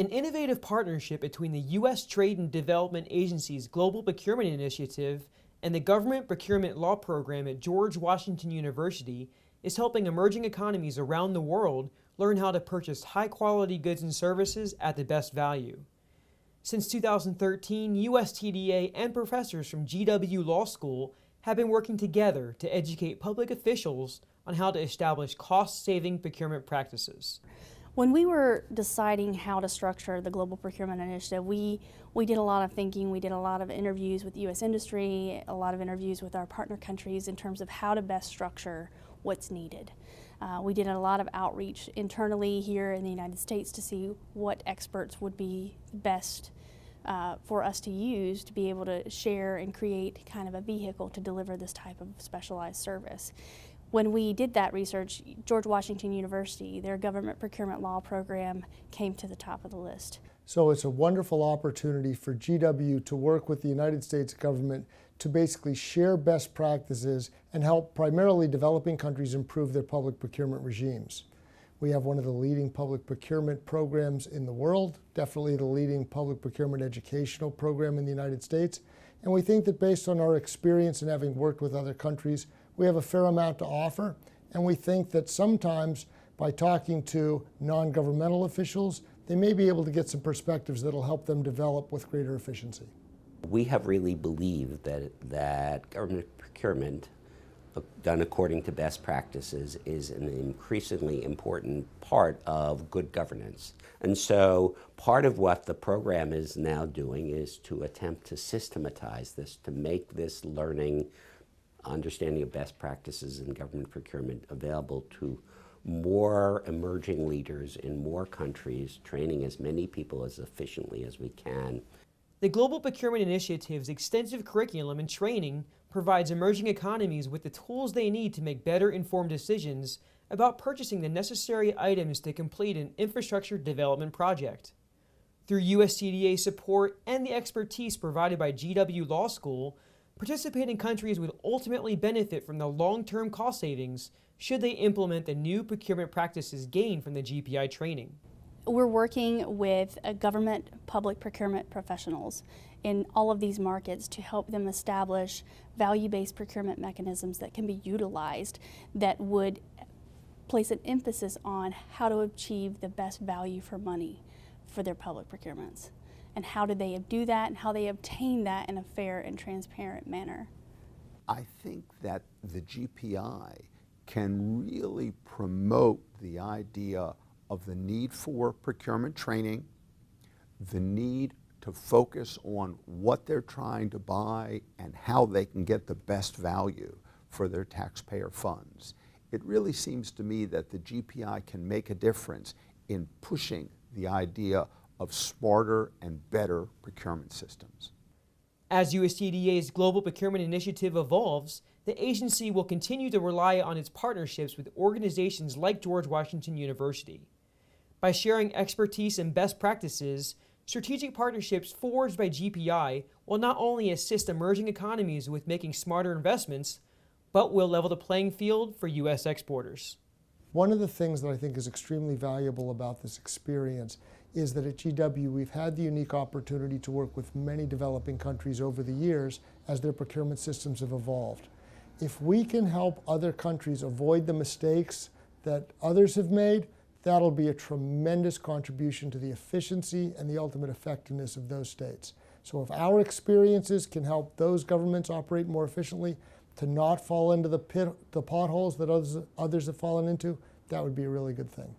An innovative partnership between the U.S. Trade and Development Agency's Global Procurement Initiative and the Government Procurement Law Program at George Washington University is helping emerging economies around the world learn how to purchase high-quality goods and services at the best value. Since 2013, USTDA and professors from GW Law School have been working together to educate public officials on how to establish cost-saving procurement practices. When we were deciding how to structure the Global Procurement Initiative, we did a lot of thinking. We did a lot of interviews with U.S. industry, a lot of interviews with our partner countries in terms of how to best structure what's needed. We did a lot of outreach internally here in the United States to see what experts would be best for us to use to be able to share and create kind of a vehicle to deliver this type of specialized service. When we did that research, George Washington University, their government procurement law program came to the top of the list. So it's a wonderful opportunity for GW to work with the United States government to basically share best practices and help primarily developing countries improve their public procurement regimes. We have one of the leading public procurement programs in the world, definitely the leading public procurement educational program in the United States, and we think that based on our experience and having worked with other countries, we have a fair amount to offer, and we think that sometimes by talking to non-governmental officials, they may be able to get some perspectives that will help them develop with greater efficiency. We have really believed that government procurement, done according to best practices, is an increasingly important part of good governance. And so part of what the program is now doing is to attempt to systematize this, to make this learning, understanding of best practices in government procurement available to more emerging leaders in more countries, training as many people as efficiently as we can. The Global Procurement Initiative's extensive curriculum and training provides emerging economies with the tools they need to make better informed decisions about purchasing the necessary items to complete an infrastructure development project. Through USTDA support and the expertise provided by GW Law School, participating countries would ultimately benefit from the long-term cost savings should they implement the new procurement practices gained from the GPI training. We're working with government public procurement professionals in all of these markets to help them establish value-based procurement mechanisms that can be utilized that would place an emphasis on how to achieve the best value for money for their public procurements. And how do they do that, and how they obtain that in a fair and transparent manner. I think that the GPI can really promote the idea of the need for procurement training, the need to focus on what they're trying to buy and how they can get the best value for their taxpayer funds. It really seems to me that the GPI can make a difference in pushing the idea of smarter and better procurement systems. As USTDA's Global Procurement Initiative evolves, the agency will continue to rely on its partnerships with organizations like George Washington University. By sharing expertise and best practices, strategic partnerships forged by GPI will not only assist emerging economies with making smarter investments, but will level the playing field for U.S. exporters. One of the things that I think is extremely valuable about this experience is that at GW we've had the unique opportunity to work with many developing countries over the years as their procurement systems have evolved. If we can help other countries avoid the mistakes that others have made, that'll be a tremendous contribution to the efficiency and the ultimate effectiveness of those states. So if our experiences can help those governments operate more efficiently, to not fall into the potholes that others have fallen into, that would be a really good thing.